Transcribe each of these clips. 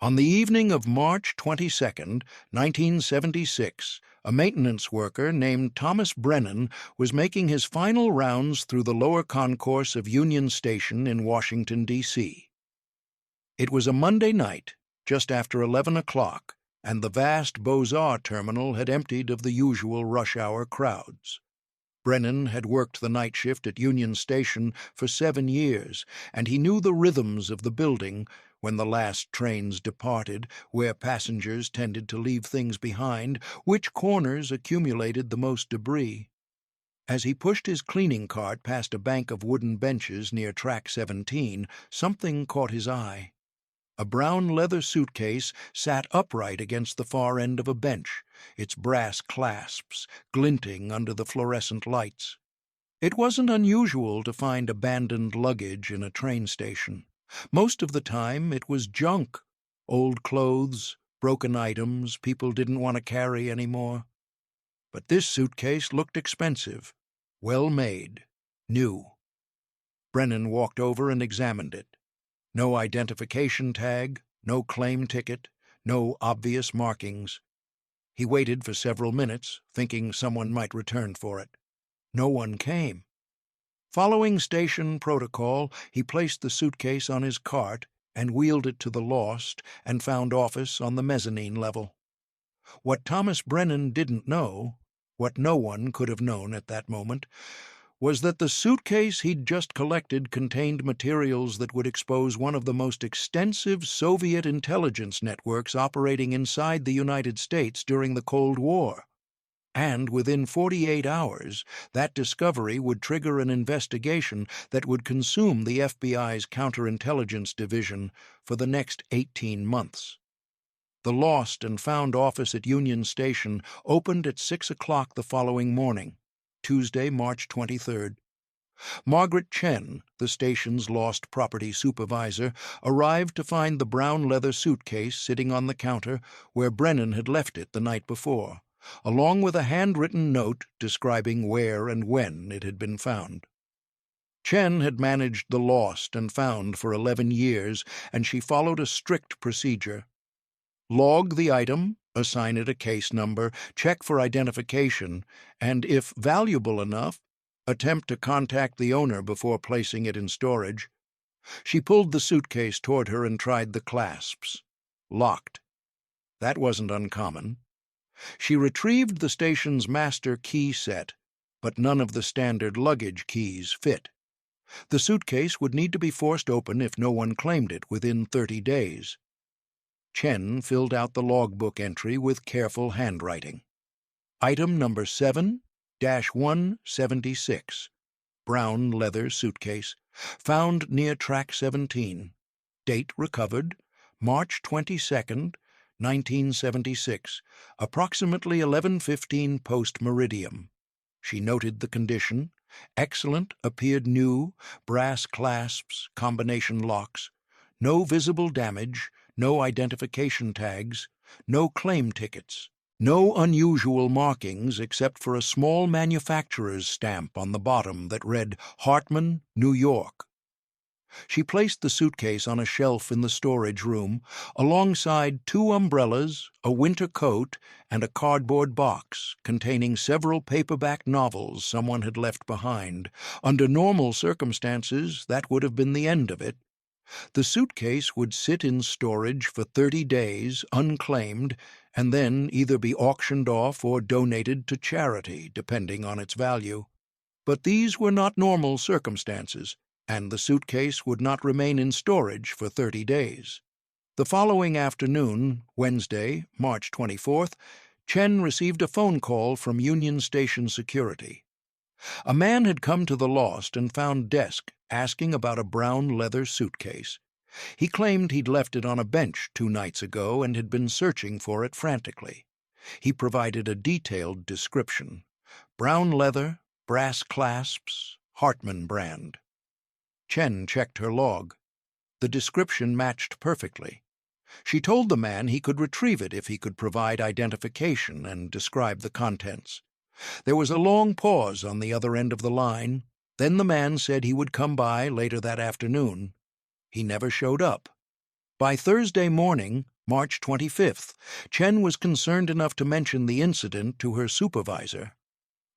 On the evening of March 22, 1976, a maintenance worker named Thomas Brennan was making his final rounds through the lower concourse of Union Station in Washington, D.C. It was a Monday night, just after 11 o'clock, and the vast Beaux-Arts terminal had emptied of the usual rush-hour crowds. Brennan had worked the night shift at Union Station for 7 years, and he knew the rhythms of the building when the last trains departed, where passengers tended to leave things behind, which corners accumulated the most debris. As he pushed his cleaning cart past a bank of wooden benches near Track 17, something caught his eye. A brown leather suitcase sat upright against the far end of a bench, its brass clasps glinting under the fluorescent lights. It wasn't unusual to find abandoned luggage in a train station. Most of the time it was junk, old clothes, broken items people didn't want to carry anymore. But this suitcase looked expensive, well made, new. Brennan walked over and examined it. No identification tag, no claim ticket, no obvious markings. He waited for several minutes, thinking someone might return for it. No one came. Following station protocol, he placed the suitcase on his cart and wheeled it to the lost and found office on the mezzanine level. What Thomas Brennan didn't know, what no one could have known at that moment, was that the suitcase he'd just collected contained materials that would expose one of the most extensive Soviet intelligence networks operating inside the United States during the Cold War. And within 48 hours, that discovery would trigger an investigation that would consume the FBI's counterintelligence division for the next 18 months. The lost and found office at Union Station opened at 6 o'clock the following morning, Tuesday, March 23rd. Margaret Chen, the station's lost property supervisor, arrived to find the brown leather suitcase sitting on the counter where Brennan had left it the night before, along with a handwritten note describing where and when it had been found. Chen had managed the lost and found for 11 years, and she followed a strict procedure. Log the item, assign it a case number, check for identification, and if valuable enough, attempt to contact the owner before placing it in storage. She pulled the suitcase toward her and tried the clasps. Locked. That wasn't uncommon. She retrieved the station's master key set, but none of the standard luggage keys fit. The suitcase would need to be forced open if no one claimed it within 30 days. Chen filled out the logbook entry with careful handwriting. Item number 7-176, brown leather suitcase, found near Track 17. Date recovered, March 22nd, 1976, approximately 11:15 post-meridium. She noted the condition. Excellent, appeared new, brass clasps, combination locks. No visible damage, no identification tags, no claim tickets. No unusual markings except for a small manufacturer's stamp on the bottom that read Hartman, New York. She placed the suitcase on a shelf in the storage room, alongside 2 umbrellas, a winter coat, and a cardboard box containing several paperback novels someone had left behind. Under normal circumstances, that would have been the end of it. The suitcase would sit in storage for 30 days, unclaimed, and then either be auctioned off or donated to charity, depending on its value. But these were not normal circumstances, and the suitcase would not remain in storage for 30 days. The following afternoon, Wednesday, March 24th, Chen received a phone call from Union Station security. A man had come to the lost and found desk asking about a brown leather suitcase. He claimed he'd left it on a bench 2 nights ago and had been searching for it frantically. He provided a detailed description. Brown leather, brass clasps, Hartman brand. Chen checked her log. The description matched perfectly. She told the man he could retrieve it if he could provide identification and describe the contents. There was a long pause on the other end of the line. Then the man said he would come by later that afternoon. He never showed up. By Thursday morning, March 25th, Chen was concerned enough to mention the incident to her supervisor.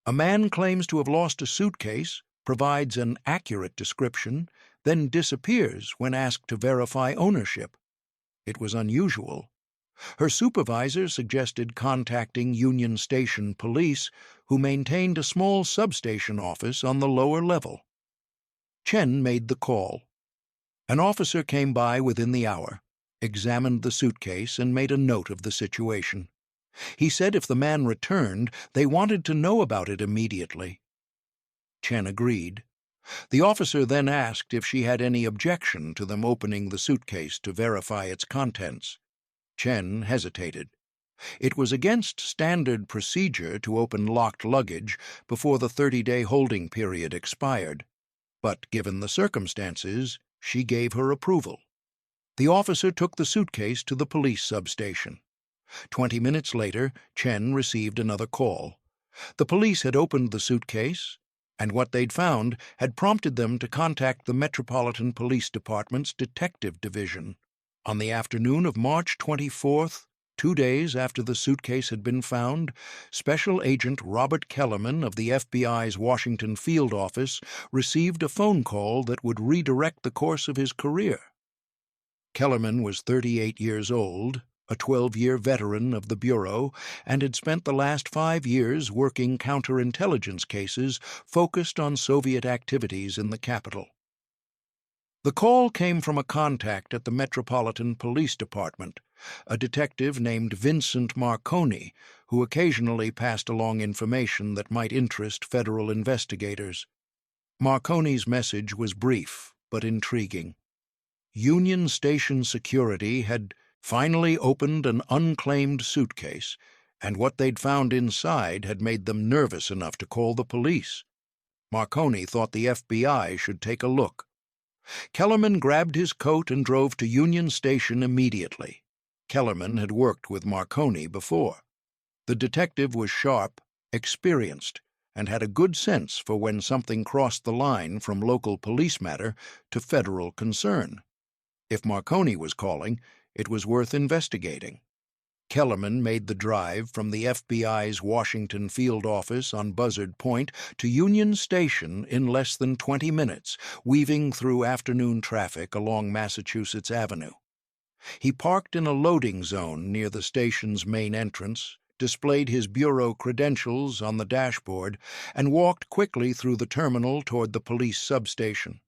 A man claims to have lost a suitcase, provides an accurate description, then disappears when asked to verify ownership. It was unusual. Her supervisor suggested contacting Union Station Police, who maintained a small substation office on the lower level. Chen made the call. An officer came by within the hour, examined the suitcase, and made a note of the situation. He said if the man returned, they wanted to know about it immediately. Chen agreed. The officer then asked if she had any objection to them opening the suitcase to verify its contents. Chen hesitated. It was against standard procedure to open locked luggage before the 30-day holding period expired, but given the circumstances, she gave her approval. The officer took the suitcase to the police substation. 20 minutes later, Chen received another call. The police had opened the suitcase, and what they'd found had prompted them to contact the Metropolitan Police Department's Detective Division. On the afternoon of March 24th, 2 days after the suitcase had been found, Special Agent Robert Kellerman of the FBI's Washington Field Office received a phone call that would redirect the course of his career. Kellerman was 38 years old, a 12-year veteran of the Bureau, and had spent the last 5 years working counterintelligence cases focused on Soviet activities in the capital. The call came from a contact at the Metropolitan Police Department, a detective named Vincent Marconi, who occasionally passed along information that might interest federal investigators. Marconi's message was brief but intriguing. Union Station security had finally opened an unclaimed suitcase, and what they'd found inside had made them nervous enough to call the police. Marconi thought the FBI should take a look. Kellerman grabbed his coat and drove to Union Station immediately. Kellerman had worked with Marconi before. The detective was sharp, experienced, and had a good sense for when something crossed the line from local police matter to federal concern. If Marconi was calling, it was worth investigating. Kellerman made the drive from the FBI's Washington Field Office on Buzzard Point to Union Station in less than 20 minutes, weaving through afternoon traffic along Massachusetts Avenue. He parked in a loading zone near the station's main entrance, displayed his bureau credentials on the dashboard, and walked quickly through the terminal toward the police substation.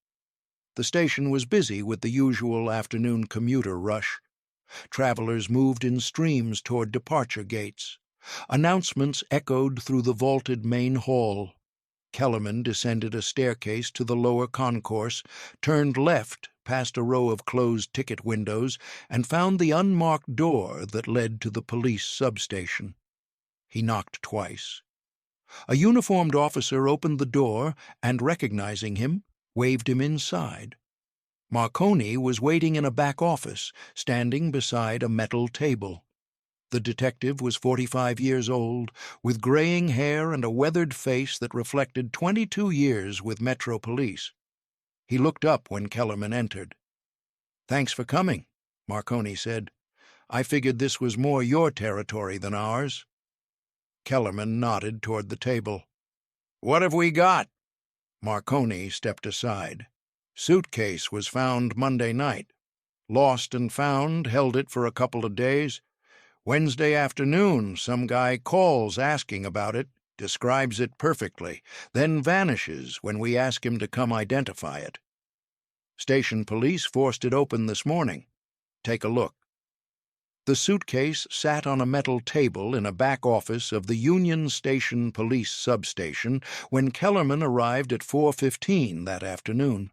The station was busy with the usual afternoon commuter rush. Travelers moved in streams toward departure gates. Announcements echoed through the vaulted main hall. Kellerman descended a staircase to the lower concourse, turned left past a row of closed ticket windows, and found the unmarked door that led to the police substation. He knocked twice. A uniformed officer opened the door and, recognizing him, waved him inside. Marconi was waiting in a back office, standing beside a metal table. The detective was 45 years old, with graying hair and a weathered face that reflected 22 years with Metro Police. He looked up when Kellerman entered. "Thanks for coming," Marconi said. "I figured this was more your territory than ours." Kellerman nodded toward the table. "What have we got?" Marconi stepped aside. "Suitcase was found Monday night. Lost and found, held it for a couple of days. Wednesday afternoon, some guy calls asking about it, describes it perfectly, then vanishes when we ask him to come identify it. Station police forced it open this morning. Take a look." The suitcase sat on a metal table in a back office of the Union Station Police substation when Kellerman arrived at 4:15 that afternoon.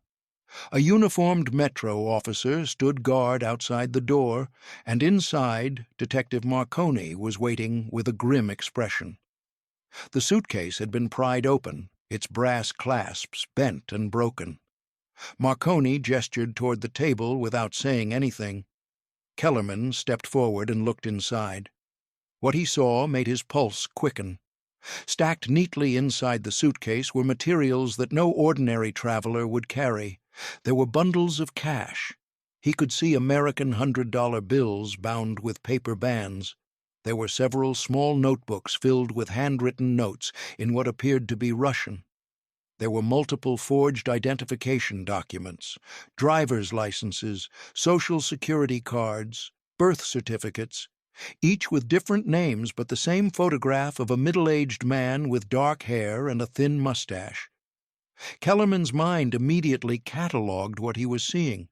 A uniformed Metro officer stood guard outside the door, and inside Detective Marconi was waiting with a grim expression. The suitcase had been pried open, its brass clasps bent and broken. Marconi gestured toward the table without saying anything. Kellerman stepped forward and looked inside. What he saw made his pulse quicken. Stacked neatly inside the suitcase were materials that no ordinary traveler would carry. There were bundles of cash, He could see American $100 bills bound with paper bands. There were several small notebooks filled with handwritten notes in what appeared to be Russian. There were multiple forged identification documents, driver's licenses, social security cards, birth certificates, each with different names but the same photograph of a middle-aged man with dark hair and a thin mustache. Kellerman's mind immediately catalogued what he was seeing.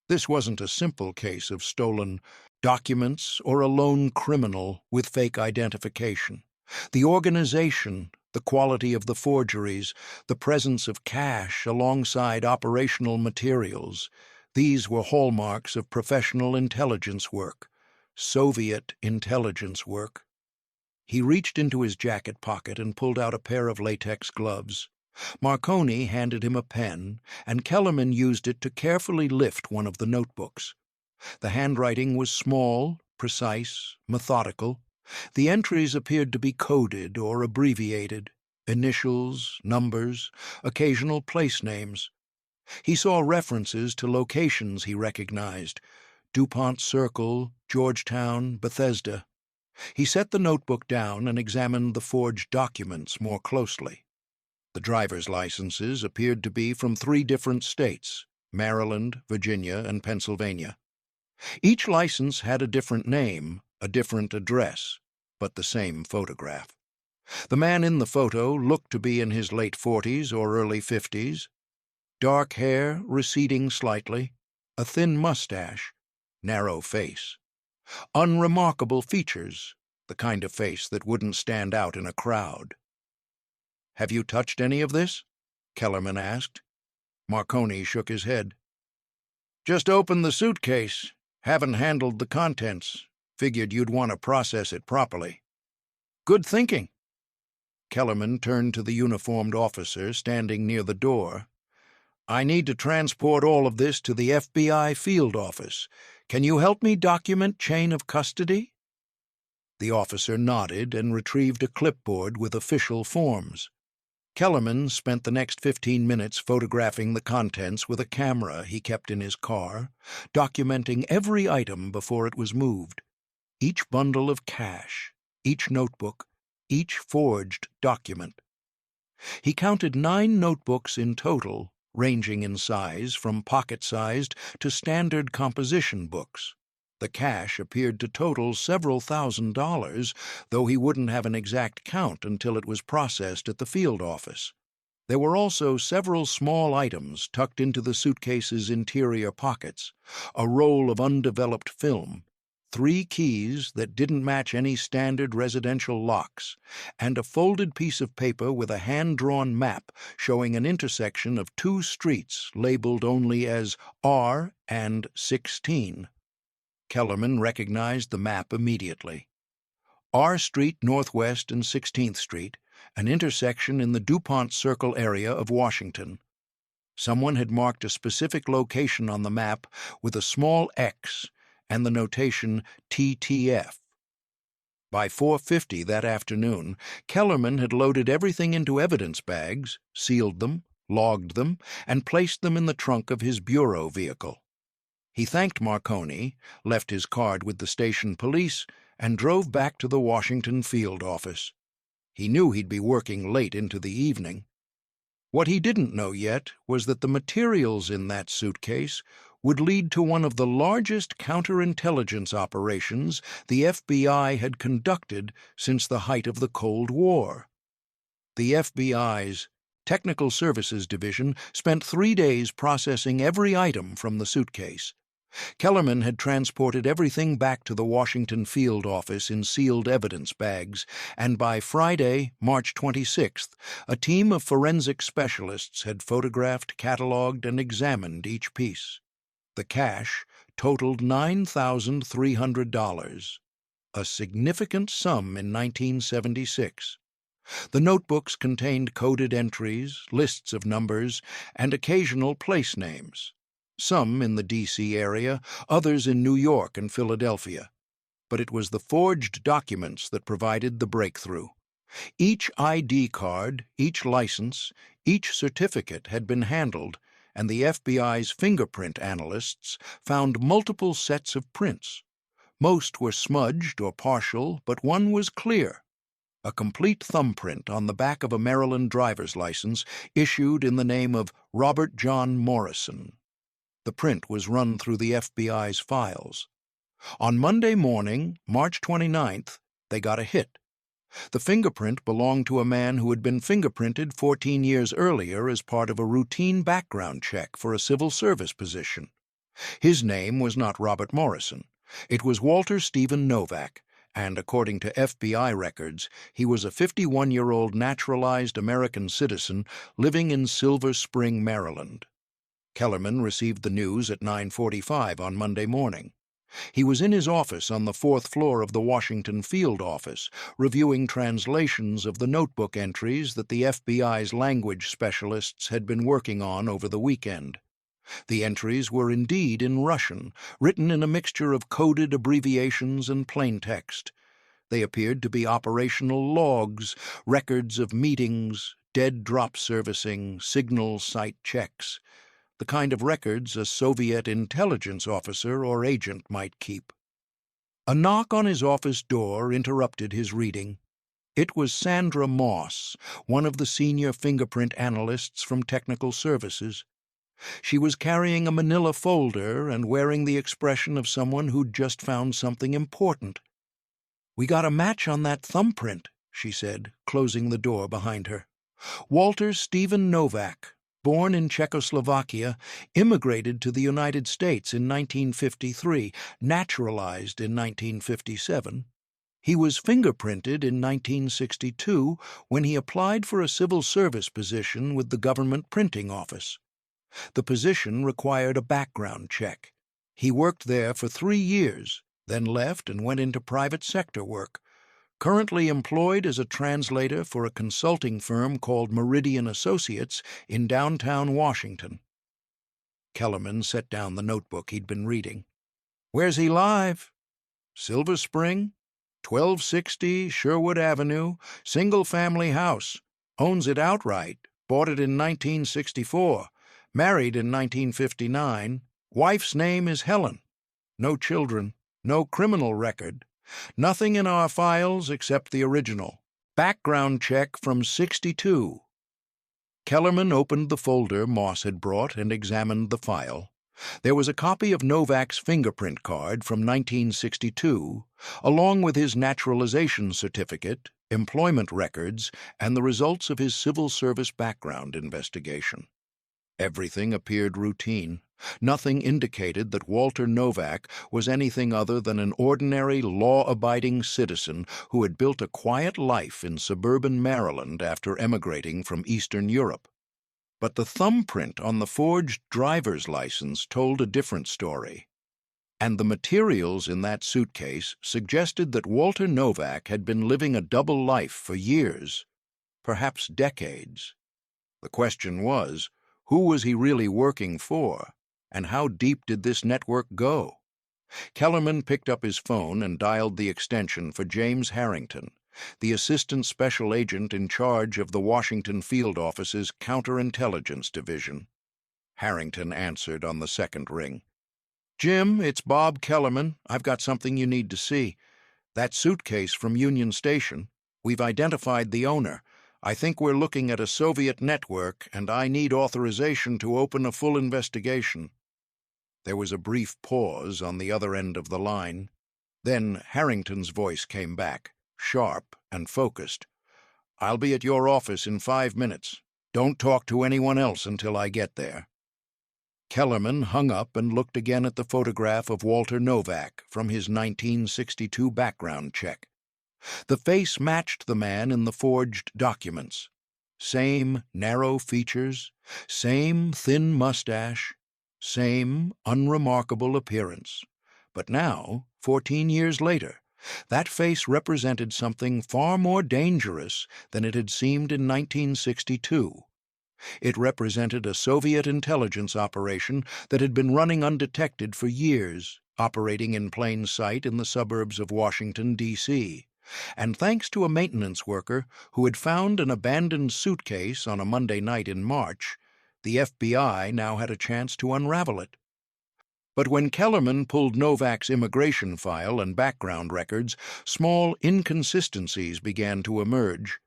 This wasn't a simple case of stolen documents or a lone criminal with fake identification. The organization, the quality of the forgeries, the presence of cash alongside operational materials, these were hallmarks of professional intelligence work, Soviet intelligence work. He reached into his jacket pocket and pulled out a pair of latex gloves. Marconi handed him a pen, and Kellerman used it to carefully lift one of the notebooks. The handwriting was small, precise, methodical. The entries appeared to be coded or abbreviated, initials, numbers, occasional place names. He saw references to locations he recognized: DuPont Circle, Georgetown, Bethesda. He set the notebook down and examined the forged documents more closely. The driver's licenses appeared to be from 3 different states: Maryland, Virginia, and Pennsylvania. Each license had a different name, a different address, but the same photograph. The man in the photo looked to be in his late 40s or early 50s. Dark hair, receding slightly, a thin mustache, narrow face. Unremarkable features, the kind of face that wouldn't stand out in a crowd. "Have you touched any of this?" Kellerman asked. Marconi shook his head. "Just opened the suitcase. Haven't handled the contents. Figured you'd want to process it properly." "Good thinking." Kellerman turned to the uniformed officer standing near the door. "I need to transport all of this to the FBI field office. Can you help me document chain of custody?" The officer nodded and retrieved a clipboard with official forms. Kellerman spent the next 15 minutes photographing the contents with a camera he kept in his car, documenting every item before it was moved. Each bundle of cash, each notebook, each forged document. He counted 9 notebooks in total, ranging in size from pocket-sized to standard composition books. The cash appeared to total several $1,000s, though he wouldn't have an exact count until it was processed at the field office. There were also several small items tucked into the suitcase's interior pockets: a roll of undeveloped film, 3 keys that didn't match any standard residential locks, and a folded piece of paper with a hand-drawn map showing an intersection of 2 streets labeled only as R and 16. Kellerman recognized the map immediately. R Street Northwest and 16th Street, an intersection in the DuPont Circle area of Washington. Someone had marked a specific location on the map with a small X and the notation TTF. By 4:50 that afternoon, Kellerman had loaded everything into evidence bags, sealed them, logged them, and placed them in the trunk of his bureau vehicle. He thanked Marconi, left his card with the station police, and drove back to the Washington field office. He knew he'd be working late into the evening. What he didn't know yet was that the materials in that suitcase would lead to one of the largest counterintelligence operations the FBI had conducted since the height of the Cold War. The FBI's Technical Services Division spent 3 days processing every item from the suitcase. Kellerman had transported everything back to the Washington field office in sealed evidence bags, and by Friday, March 26th, a team of forensic specialists had photographed, catalogued, and examined each piece. The cash totaled $9,300, a significant sum in 1976. The notebooks contained coded entries, lists of numbers, and occasional place names. Some in the D.C. area, others in New York and Philadelphia. But it was the forged documents that provided the breakthrough. Each ID card, each license, each certificate had been handled, and the FBI's fingerprint analysts found multiple sets of prints. Most were smudged or partial, but one was clear. A complete thumbprint on the back of a Maryland driver's license issued in the name of Robert John Morrison. The print was run through the FBI's files. On Monday morning, March 29th, they got a hit. The fingerprint belonged to a man who had been fingerprinted 14 years earlier as part of a routine background check for a civil service position. His name was not Robert Morrison. It was Walter Stephen Novak, and according to FBI records, he was a 51-year-old naturalized American citizen living in Silver Spring, Maryland. Kellerman received the news at 9:45 on Monday morning. He was in his office on the 4th floor of the Washington field office, reviewing translations of the notebook entries that the FBI's language specialists had been working on over the weekend. The entries were indeed in Russian, written in a mixture of coded abbreviations and plain text. They appeared to be operational logs, records of meetings, dead drop servicing, signal site checks, the kind of records a Soviet intelligence officer or agent might keep. A knock on his office door interrupted his reading. It was Sandra Moss, one of the senior fingerprint analysts from Technical Services. She was carrying a manila folder and wearing the expression of someone who'd just found something important. "We got a match on that thumbprint," she said, closing the door behind her. "Walter Stephen Novak, born in Czechoslovakia, immigrated to the United States in 1953, naturalized in 1957. He was fingerprinted in 1962 when he applied for a civil service position with the government printing office. The position required a background check. He worked there for 3 years, then left and went into private sector work. Currently employed as a translator for a consulting firm called Meridian Associates in downtown Washington." Kellerman set down the notebook he'd been reading. "Where's he live?" "Silver Spring, 1260 Sherwood Avenue, single-family house. Owns it outright, bought it in 1964. Married in 1959. Wife's name is Helen. No children. No criminal record. Nothing in our files except the original. Background check from '62. Kellerman opened the folder Moss had brought and examined the file. There was a copy of Novak's fingerprint card from 1962, along with his naturalization certificate, employment records, and the results of his civil service background investigation. Everything appeared routine. Nothing indicated that Walter Novak was anything other than an ordinary, law-abiding citizen who had built a quiet life in suburban Maryland after emigrating from Eastern Europe. But the thumbprint on the forged driver's license told a different story. And the materials in that suitcase suggested that Walter Novak had been living a double life for years, perhaps decades. The question was, who was he really working for, and how deep did this network go? Kellerman picked up his phone and dialed the extension for James Harrington, the assistant special agent in charge of the Washington field office's counterintelligence division. Harrington answered on the second ring. "Jim, it's Bob Kellerman. I've got something you need to see. That suitcase from Union Station. We've identified the owner. I think we're looking at a Soviet network, and I need authorization to open a full investigation." There was a brief pause on the other end of the line. Then Harrington's voice came back, sharp and focused. "I'll be at your office in 5 minutes. Don't talk to anyone else until I get there." Kellerman hung up and looked again at the photograph of Walter Novak from his 1962 background check. The face matched the man in the forged documents. Same narrow features, same thin mustache, same unremarkable appearance. But now, 14 years later, that face represented something far more dangerous than it had seemed in 1962. It represented a Soviet intelligence operation that had been running undetected for years, operating in plain sight in the suburbs of Washington, D.C., and thanks to a maintenance worker who had found an abandoned suitcase on a Monday night in March, The FBI now had a chance to unravel it. But when Kellerman pulled Novak's immigration file and background records, small inconsistencies began to emerge.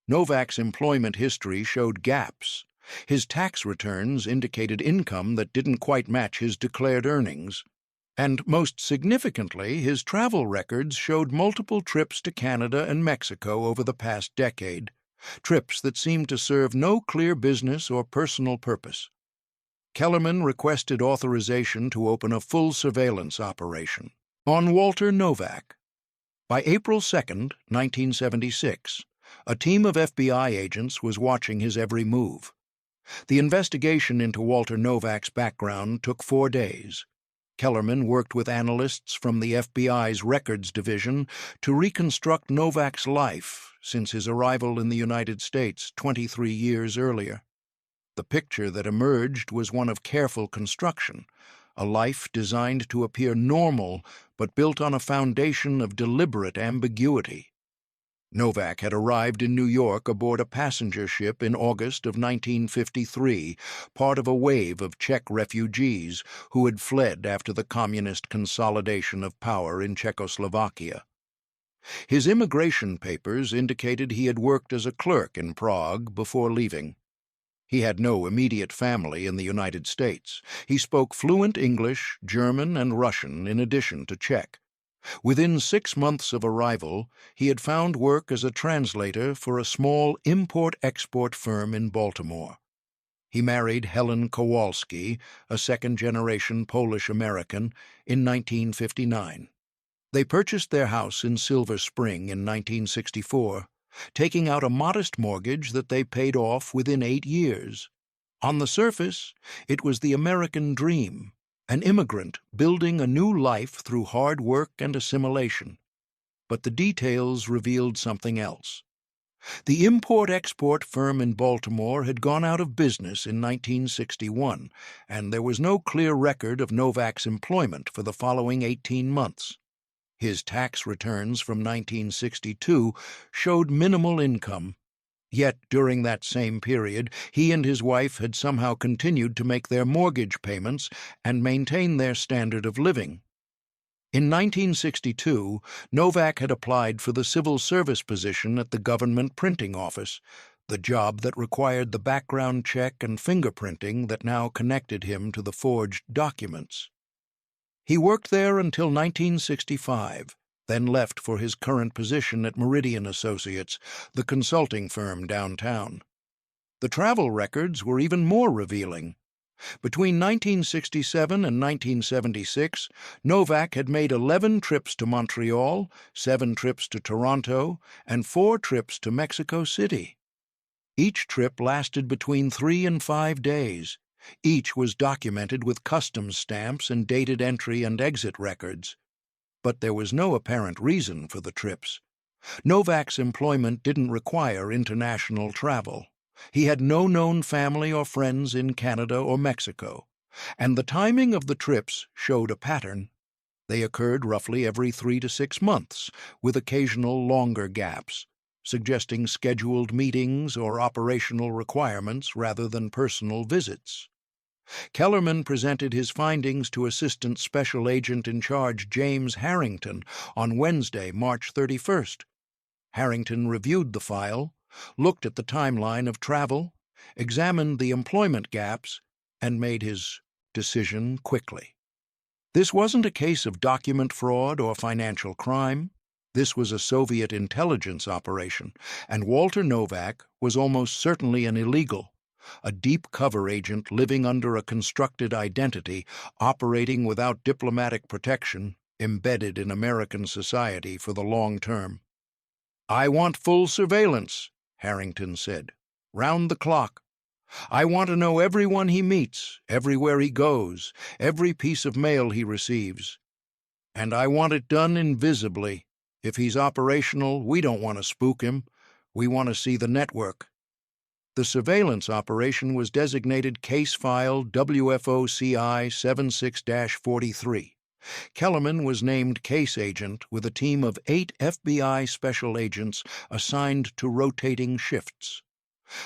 Novak's employment history showed gaps. His tax returns indicated income that didn't quite match his declared earnings. And most significantly, his travel records showed multiple trips to Canada and Mexico over the past decade, trips that seemed to serve no clear business or personal purpose. Kellerman requested authorization to open a full surveillance operation on Walter Novak. By April 2, 1976, a team of FBI agents was watching his every move. The investigation into Walter Novak's background took 4 days. Kellerman worked with analysts from the FBI's Records Division to reconstruct Novak's life since his arrival in the United States 23 years earlier. The picture that emerged was one of careful construction, a life designed to appear normal but built on a foundation of deliberate ambiguity. Novak had arrived in New York aboard a passenger ship in August of 1953, part of a wave of Czech refugees who had fled after the communist consolidation of power in Czechoslovakia. His immigration papers indicated he had worked as a clerk in Prague before leaving. He had no immediate family in the United States. He spoke fluent English, German, and Russian in addition to Czech. Within 6 months of arrival, he had found work as a translator for a small import-export firm in Baltimore. He married Helen Kowalski, a second-generation Polish-American, in 1959. They purchased their house in Silver Spring in 1964, taking out a modest mortgage that they paid off within 8 years. On the surface, it was the American dream, an immigrant building a new life through hard work and assimilation. But the details revealed something else. The import-export firm in Baltimore had gone out of business in 1961, and there was no clear record of Novak's employment for the following 18 months. His tax returns from 1962 showed minimal income. Yet during that same period, he and his wife had somehow continued to make their mortgage payments and maintain their standard of living. In 1962, Novak had applied for the civil service position at the government printing office, the job that required the background check and fingerprinting that now connected him to the forged documents. He worked there until 1965, then left for his current position at Meridian Associates, the consulting firm downtown. The travel records were even more revealing. Between 1967 and 1976, Novak had made 11 trips to Montreal, 7 trips to Toronto, and 4 trips to Mexico City. Each trip lasted between 3 and 5 days. Each was documented with customs stamps and dated entry and exit records. But there was no apparent reason for the trips. Novak's employment didn't require international travel. He had no known family or friends in Canada or Mexico, and the timing of the trips showed a pattern. They occurred roughly every 3 to 6 months, with occasional longer gaps, suggesting scheduled meetings or operational requirements rather than personal visits. Kellerman presented his findings to Assistant Special Agent in Charge James Harrington on Wednesday, March 31st. Harrington reviewed the file, looked at the timeline of travel, examined the employment gaps, and made his decision quickly. This wasn't a case of document fraud or financial crime. This was a Soviet intelligence operation, and Walter Novak was almost certainly an illegal, a deep-cover agent living under a constructed identity, operating without diplomatic protection, embedded in American society for the long term. "I want full surveillance," Harrington said, "round the clock. I want to know everyone he meets, everywhere he goes, every piece of mail he receives. And I want it done invisibly. If he's operational, we don't want to spook him. We want to see the network." The surveillance operation was designated Case File WFOCI 76-43. Kellerman was named case agent with a team of 8 FBI special agents assigned to rotating shifts.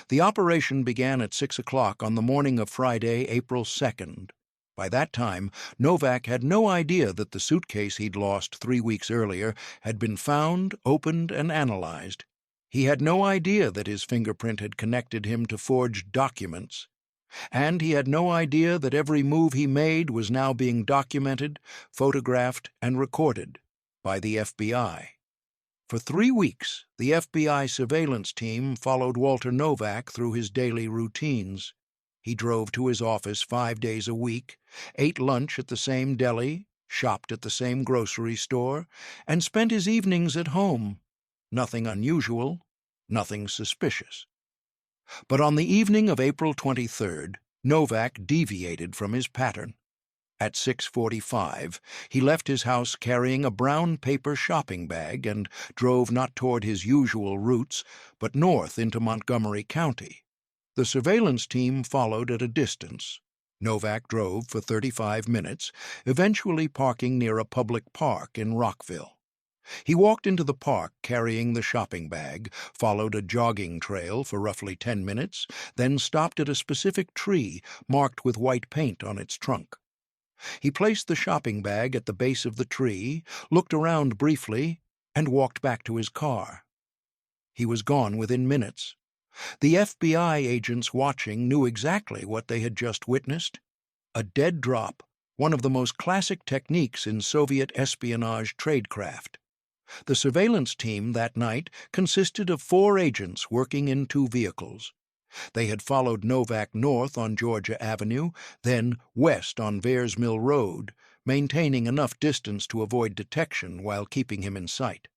The operation began at 6 o'clock on the morning of Friday, April 2nd. By that time, Novak had no idea that the suitcase he'd lost 3 weeks earlier had been found, opened, and analyzed. He had no idea that his fingerprint had connected him to forged documents. And he had no idea that every move he made was now being documented, photographed, and recorded by the FBI. For 3 weeks, the FBI surveillance team followed Walter Novak through his daily routines. He drove to his office 5 days a week, ate lunch at the same deli, shopped at the same grocery store, and spent his evenings at home. Nothing unusual, nothing suspicious. But on the evening of April 23rd, Novak deviated from his pattern. At 6:45, he left his house carrying a brown paper shopping bag and drove not toward his usual routes, but north into Montgomery County. The surveillance team followed at a distance. Novak drove for 35 minutes, eventually parking near a public park in Rockville. He walked into the park carrying the shopping bag, followed a jogging trail for roughly 10 minutes, then stopped at a specific tree marked with white paint on its trunk. He placed the shopping bag at the base of the tree, looked around briefly, and walked back to his car. He was gone within minutes. The FBI agents watching knew exactly what they had just witnessed. A dead drop, one of the most classic techniques in Soviet espionage tradecraft. The surveillance team that night consisted of 4 agents working in 2 vehicles. They had followed Novak north on Georgia Avenue, then west on Vares Mill Road, maintaining enough distance to avoid detection while keeping him in sight.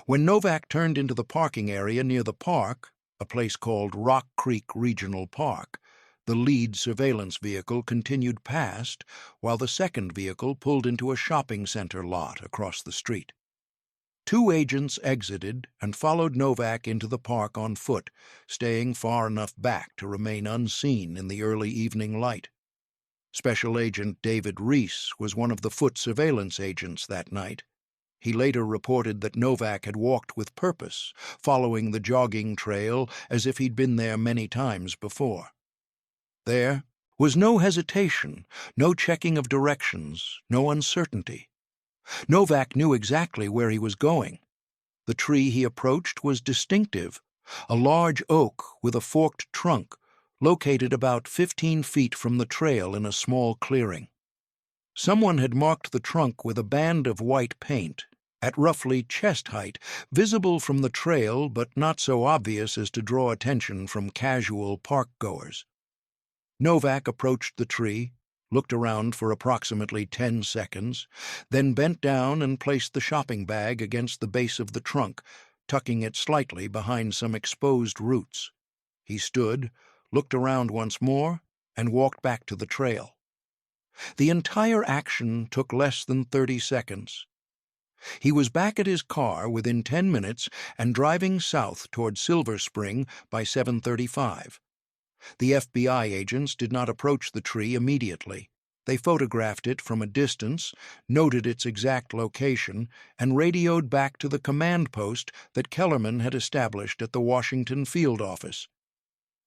When Novak turned into the parking area near the park, a place called Rock Creek Regional Park, the lead surveillance vehicle continued past, while the second vehicle pulled into a shopping center lot across the street. 2 agents exited and followed Novak into the park on foot, staying far enough back to remain unseen in the early evening light. Special Agent David Reese was one of the foot surveillance agents that night. He later reported that Novak had walked with purpose, following the jogging trail as if he'd been there many times before. There was no hesitation, no checking of directions, no uncertainty. Novak knew exactly where he was going. The tree he approached was distinctive, a large oak with a forked trunk, located about 15 feet from the trail in a small clearing. Someone had marked the trunk with a band of white paint, at roughly chest height, visible from the trail but not so obvious as to draw attention from casual park-goers. Novak approached the tree, looked around for approximately 10 seconds, then bent down and placed the shopping bag against the base of the trunk, tucking it slightly behind some exposed roots. He stood, looked around once more, and walked back to the trail. The entire action took less than 30 seconds. He was back at his car within 10 minutes and driving south toward Silver Spring by 7:35. The FBI agents did not approach the tree immediately. They photographed it from a distance, noted its exact location, and radioed back to the command post that Kellerman had established at the Washington field office.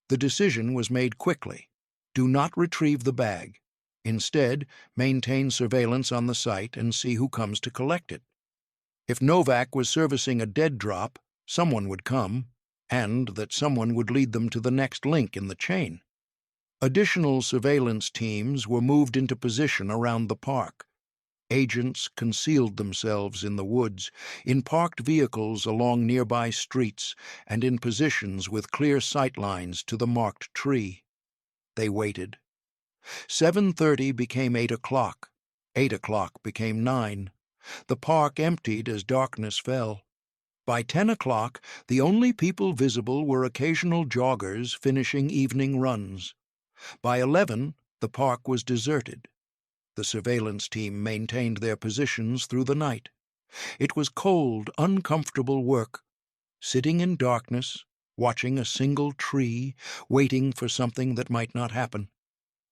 The decision was made quickly. Do not retrieve the bag. Instead, maintain surveillance on the site and see who comes to collect it. If Novak was servicing a dead drop, someone would come, and that someone would lead them to the next link in the chain. Additional surveillance teams were moved into position around the park. Agents concealed themselves in the woods, in parked vehicles along nearby streets, and in positions with clear sight lines to the marked tree. They waited. 7:30 became 8 o'clock. 8 o'clock became 9. The park emptied as darkness fell. By 10 o'clock, the only people visible were occasional joggers finishing evening runs. By 11, the park was deserted. The surveillance team maintained their positions through the night. It was cold, uncomfortable work, sitting in darkness, watching a single tree, waiting for something that might not happen.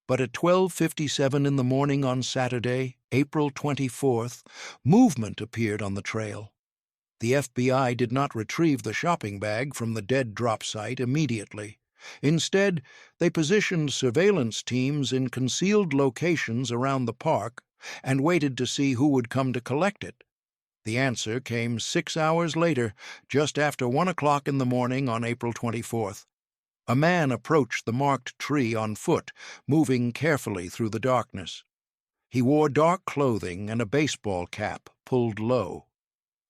But at 12:57 in the morning on Saturday, April 24th, movement appeared on the trail. The FBI did not retrieve the shopping bag from the dead drop site immediately. Instead, they positioned surveillance teams in concealed locations around the park and waited to see who would come to collect it. The answer came 6 hours later, just after 1 o'clock in the morning on April 24th. A man approached the marked tree on foot, moving carefully through the darkness. He wore dark clothing and a baseball cap pulled low.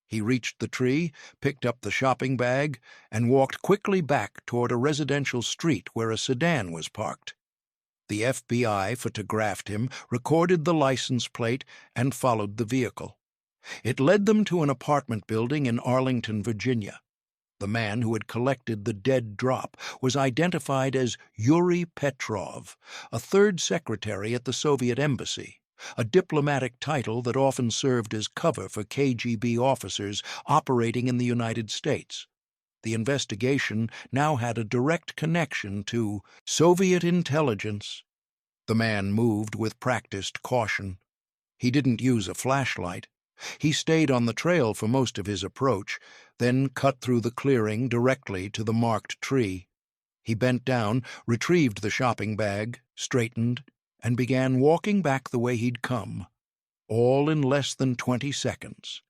He reached the tree, picked up the shopping bag, and walked quickly back toward a residential street where a sedan was parked. The FBI photographed him, recorded the license plate, and followed the vehicle. It led them to an apartment building in Arlington, Virginia. The man who had collected the dead drop was identified as Yuri Petrov, a third secretary at the Soviet embassy, a diplomatic title that often served as cover for KGB officers operating in the United States. The investigation now had a direct connection to Soviet intelligence. The man moved with practiced caution. He didn't use a flashlight. He stayed on the trail for most of his approach, then cut through the clearing directly to the marked tree. He bent down, retrieved the shopping bag, straightened, and began walking back the way he'd come, all in less than 20 seconds.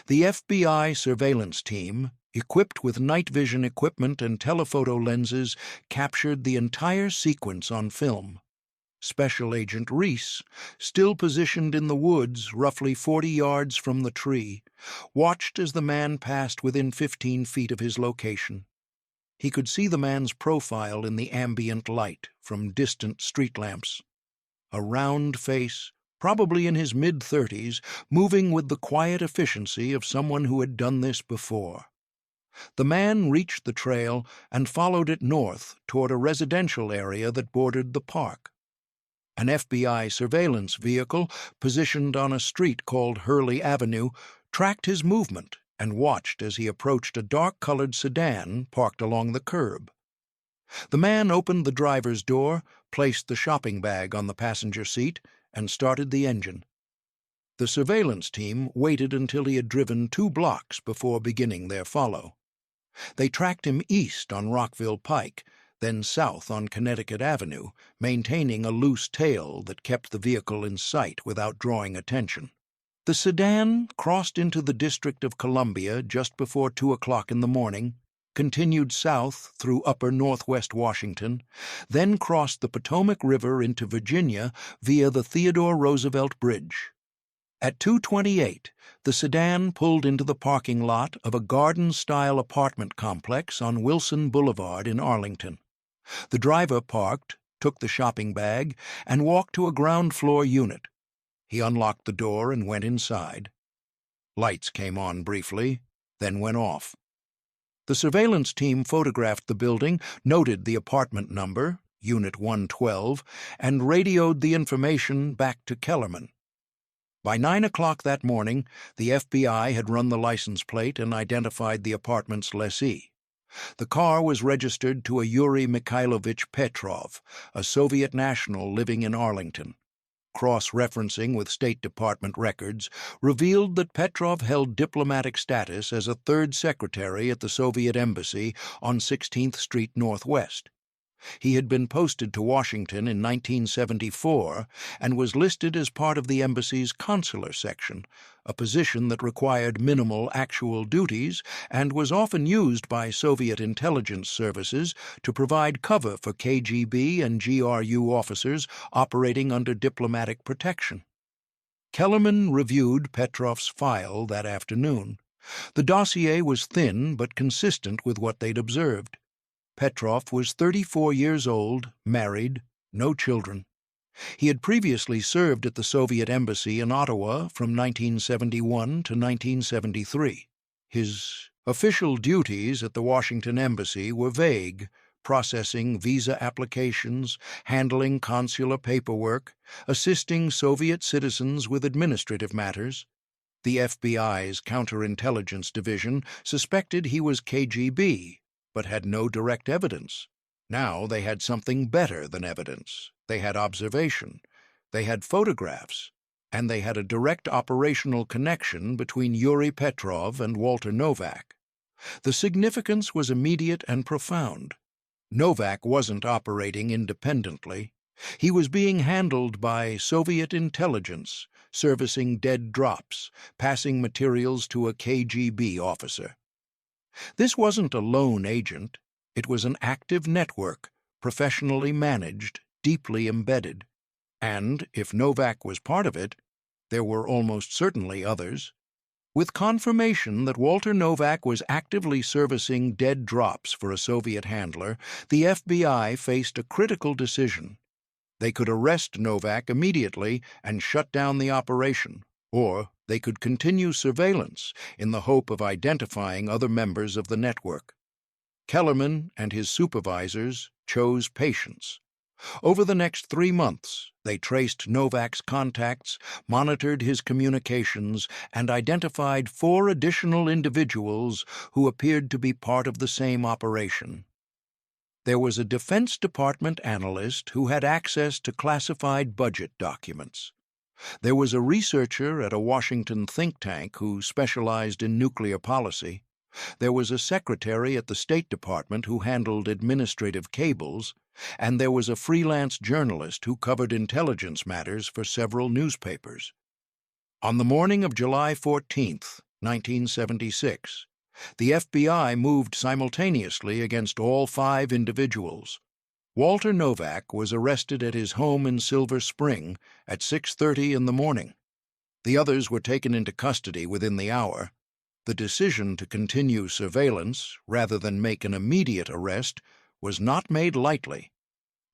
The FBI surveillance team, equipped with night vision equipment and telephoto lenses, captured the entire sequence on film. Special Agent Reese, still positioned in the woods roughly 40 yards from the tree, watched as the man passed within 15 feet of his location. He could see the man's profile in the ambient light from distant street lamps. A round face, probably in his mid-30s, moving with the quiet efficiency of someone who had done this before. The man reached the trail and followed it north toward a residential area that bordered the park. An FBI surveillance vehicle, positioned on a street called Hurley Avenue, tracked his movement and watched as he approached a dark-colored sedan parked along the curb. The man opened the driver's door, placed the shopping bag on the passenger seat, and started the engine. The surveillance team waited until he had driven 2 blocks before beginning their follow. They tracked him east on Rockville Pike, then south on Connecticut Avenue, maintaining a loose tail that kept the vehicle in sight without drawing attention. The sedan crossed into the District of Columbia just before 2 o'clock in the morning, continued south through upper northwest Washington, then crossed the Potomac River into Virginia via the Theodore Roosevelt Bridge. At 2:28, the sedan pulled into the parking lot of a garden-style apartment complex on Wilson Boulevard in Arlington. The driver parked, took the shopping bag, and walked to a ground-floor unit. He unlocked the door and went inside. Lights came on briefly, then went off. The surveillance team photographed the building, noted the apartment number, Unit 112, and radioed the information back to Kellerman. By 9 o'clock that morning, the FBI had run the license plate and identified the apartment's lessee. The car was registered to a Yuri Mikhailovich Petrov, a Soviet national living in Arlington. Cross-referencing with State Department records revealed that Petrov held diplomatic status as a third secretary at the Soviet embassy on 16th Street Northwest. He had been posted to Washington in 1974 and was listed as part of the embassy's consular section, a position that required minimal actual duties and was often used by Soviet intelligence services to provide cover for KGB and GRU officers operating under diplomatic protection. Kellerman reviewed Petrov's file that afternoon. The dossier was thin but consistent with what they'd observed. Petrov was 34 years old, married, no children. He had previously served at the Soviet embassy in Ottawa from 1971 to 1973. His official duties at the Washington embassy were vague: processing visa applications, handling consular paperwork, assisting Soviet citizens with administrative matters. The FBI's counterintelligence division suspected he was KGB, but had no direct evidence. Now they had something better than evidence. They had observation. They had photographs. and they had a direct operational connection between Yuri Petrov and Walter Novak. The significance was immediate and profound. Novak wasn't operating independently. He was being handled by Soviet intelligence, servicing dead drops, passing materials to a KGB officer. This wasn't a lone agent. It was an active network, professionally managed, deeply embedded. And, if Novak was part of it, there were almost certainly others. With confirmation that Walter Novak was actively servicing dead drops for a Soviet handler, the FBI faced a critical decision. They could arrest Novak immediately and shut down the operation, or they could continue surveillance in the hope of identifying other members of the network. Kellerman and his supervisors chose patience. Over the next 3 months, they traced Novak's contacts, monitored his communications, and identified 4 additional individuals who appeared to be part of the same operation. There was a Defense Department analyst who had access to classified budget documents. There was a researcher at a Washington think tank who specialized in nuclear policy. There was a secretary at the State Department who handled administrative cables, and there was a freelance journalist who covered intelligence matters for several newspapers. On the morning of July 14, 1976, the FBI moved simultaneously against all 5 individuals. Walter Novak was arrested at his home in Silver Spring at 6:30 in the morning. The others were taken into custody within the hour. The decision to continue surveillance, rather than make an immediate arrest, was not made lightly.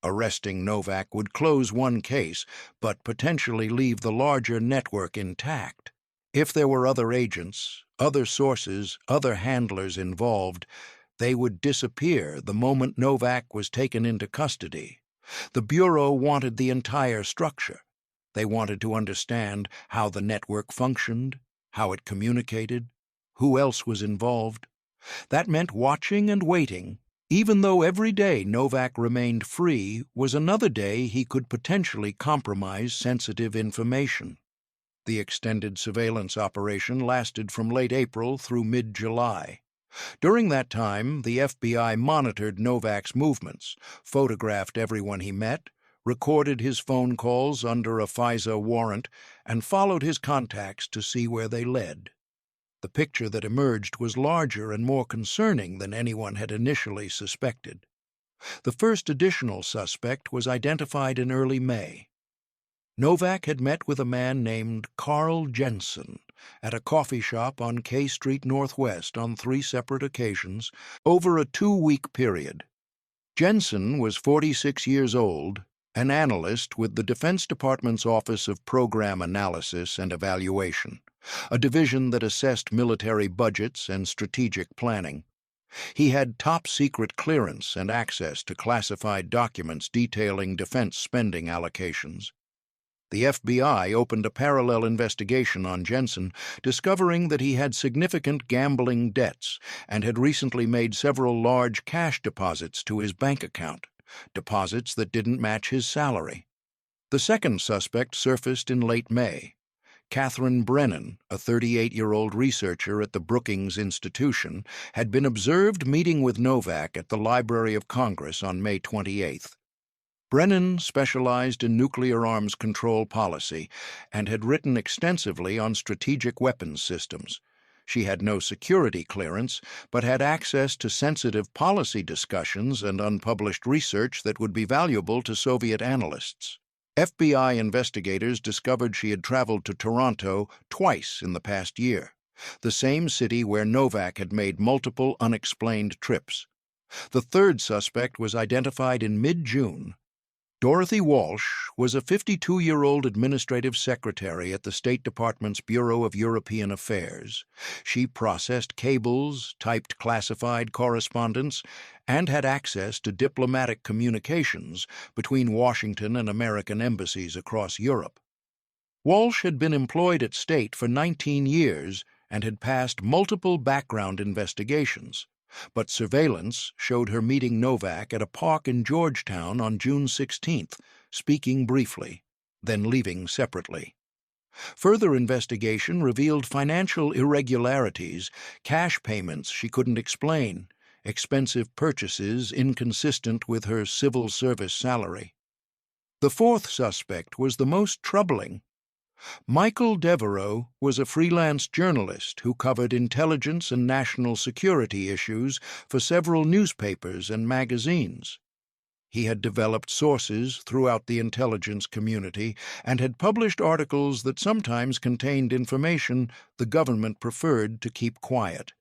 Arresting Novak would close one case, but potentially leave the larger network intact. If there were other agents, other sources, other handlers involved, they would disappear the moment Novak was taken into custody. The Bureau wanted the entire structure. They wanted to understand how the network functioned, how it communicated, who else was involved. That meant watching and waiting. Even though every day Novak remained free was another day he could potentially compromise sensitive information. The extended surveillance operation lasted from late April through mid-July. During that time, the FBI monitored Novak's movements, photographed everyone he met, recorded his phone calls under a FISA warrant, and followed his contacts to see where they led. The picture that emerged was larger and more concerning than anyone had initially suspected. The first additional suspect was identified in early May. Novak had met with a man named Carl Jensen at a coffee shop on K Street Northwest on 3 separate occasions over a 2-week period. Jensen was 46 years old, an analyst with the Defense Department's Office of Program Analysis and Evaluation, a division that assessed military budgets and strategic planning. He had top-secret clearance and access to classified documents detailing defense spending allocations. The FBI opened a parallel investigation on Jensen, discovering that he had significant gambling debts and had recently made several large cash deposits to his bank account, deposits that didn't match his salary. The second suspect surfaced in late May. Catherine Brennan, a 38-year-old researcher at the Brookings Institution, had been observed meeting with Novak at the Library of Congress on May 28th. Brennan specialized in nuclear arms control policy and had written extensively on strategic weapons systems. She had no security clearance, but had access to sensitive policy discussions and unpublished research that would be valuable to Soviet analysts. FBI investigators discovered she had traveled to Toronto twice in the past year, the same city where Novak had made multiple unexplained trips. The third suspect was identified in mid-June. Dorothy Walsh was a 52-year-old administrative secretary at the State Department's Bureau of European Affairs. She processed cables, typed classified correspondence, and had access to diplomatic communications between Washington and American embassies across Europe. Walsh had been employed at State for 19 years and had passed multiple background investigations. But surveillance showed her meeting Novak at a park in Georgetown on June 16th, speaking briefly, then leaving separately. Further investigation revealed financial irregularities, cash payments she couldn't explain, expensive purchases inconsistent with her civil service salary. The fourth suspect was the most troubling. Michael Devereaux was a freelance journalist who covered intelligence and national security issues for several newspapers and magazines. He had developed sources throughout the intelligence community and had published articles that sometimes contained information the government preferred to keep quiet.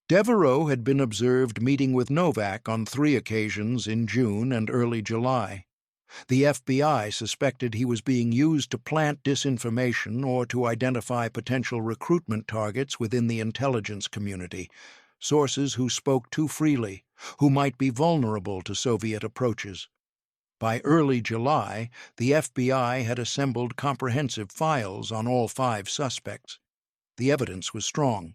Devereaux had been observed meeting with Novak on 3 occasions in June and early July. The FBI suspected he was being used to plant disinformation or to identify potential recruitment targets within the intelligence community, sources who spoke too freely, who might be vulnerable to Soviet approaches. By early July, the FBI had assembled comprehensive files on all 5 suspects. The evidence was strong.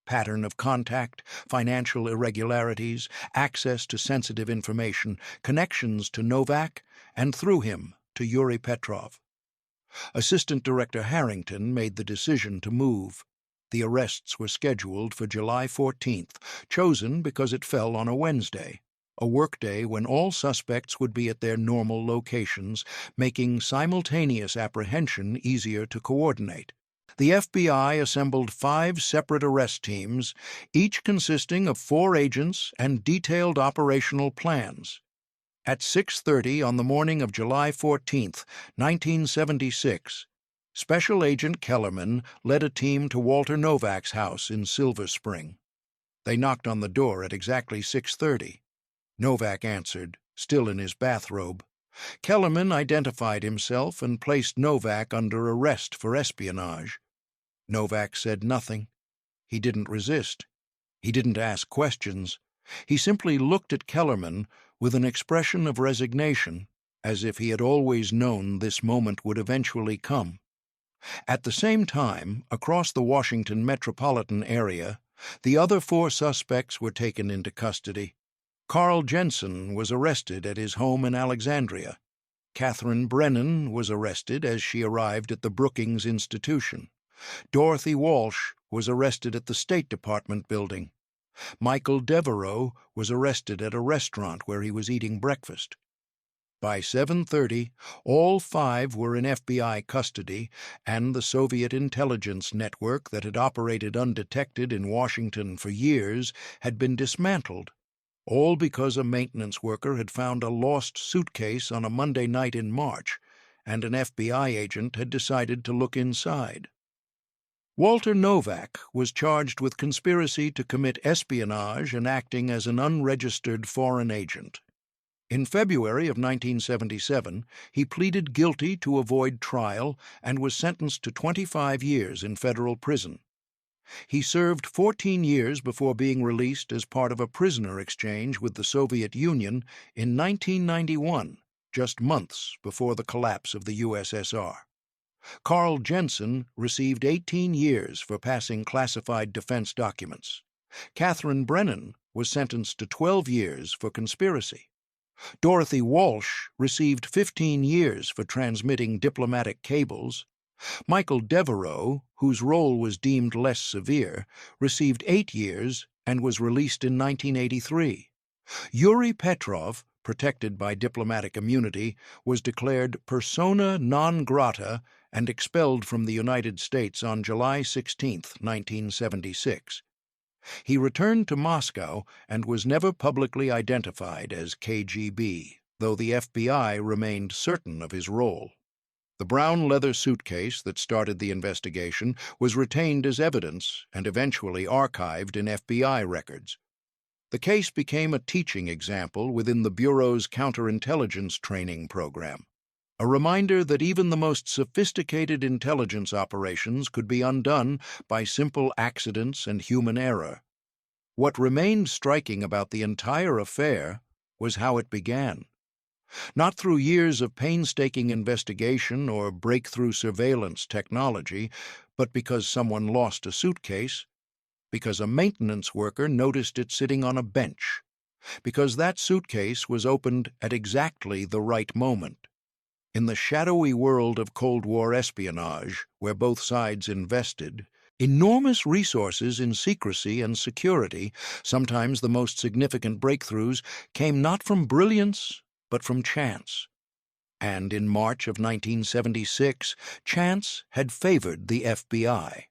Pattern of contact, financial irregularities, access to sensitive information, connections to Novak, and through him to Yuri Petrov. Assistant Director Harrington made the decision to move. The arrests were scheduled for July 14th, chosen because it fell on a Wednesday, a workday when all suspects would be at their normal locations, making simultaneous apprehension easier to coordinate. The FBI assembled 5 separate arrest teams, each consisting of 4 agents and detailed operational plans. At 6:30 on the morning of July 14, 1976, Special Agent Kellerman led a team to Walter Novak's house in Silver Spring. They knocked on the door at exactly 6:30. Novak answered, still in his bathrobe. Kellerman identified himself and placed Novak under arrest for espionage. Novak said nothing. He didn't resist. He didn't ask questions. He simply looked at Kellerman with an expression of resignation, as if he had always known this moment would eventually come. At the same time, across the Washington metropolitan area, the other 4 suspects were taken into custody. Carl Jensen was arrested at his home in Alexandria. Catherine Brennan was arrested as she arrived at the Brookings Institution. Dorothy Walsh was arrested at the State Department building. Michael Devereaux was arrested at a restaurant where he was eating breakfast. By 7:30, all 5 were in FBI custody, and the Soviet intelligence network that had operated undetected in Washington for years had been dismantled, all because a maintenance worker had found a lost suitcase on a Monday night in March, and an FBI agent had decided to look inside. Walter Novak was charged with conspiracy to commit espionage and acting as an unregistered foreign agent. In February of 1977, he pleaded guilty to avoid trial and was sentenced to 25 years in federal prison. He served 14 years before being released as part of a prisoner exchange with the Soviet Union in 1991, just months before the collapse of the USSR. Carl Jensen received 18 years for passing classified defense documents. Catherine Brennan was sentenced to 12 years for conspiracy. Dorothy Walsh received 15 years for transmitting diplomatic cables. Michael Devereaux, whose role was deemed less severe, received 8 years and was released in 1983. Yuri Petrov, protected by diplomatic immunity, was declared persona non grata and expelled from the United States on July 16, 1976. He returned to Moscow and was never publicly identified as KGB, though the FBI remained certain of his role. The brown leather suitcase that started the investigation was retained as evidence and eventually archived in FBI records. The case became a teaching example within the Bureau's counterintelligence training program, a reminder that even the most sophisticated intelligence operations could be undone by simple accidents and human error. What remained striking about the entire affair was how it began. Not through years of painstaking investigation or breakthrough surveillance technology, but because someone lost a suitcase, because a maintenance worker noticed it sitting on a bench, because that suitcase was opened at exactly the right moment. In the shadowy world of Cold War espionage, where both sides invested enormous resources in secrecy and security, sometimes the most significant breakthroughs came not from brilliance, but from chance. And in March of 1976, chance had favored the FBI.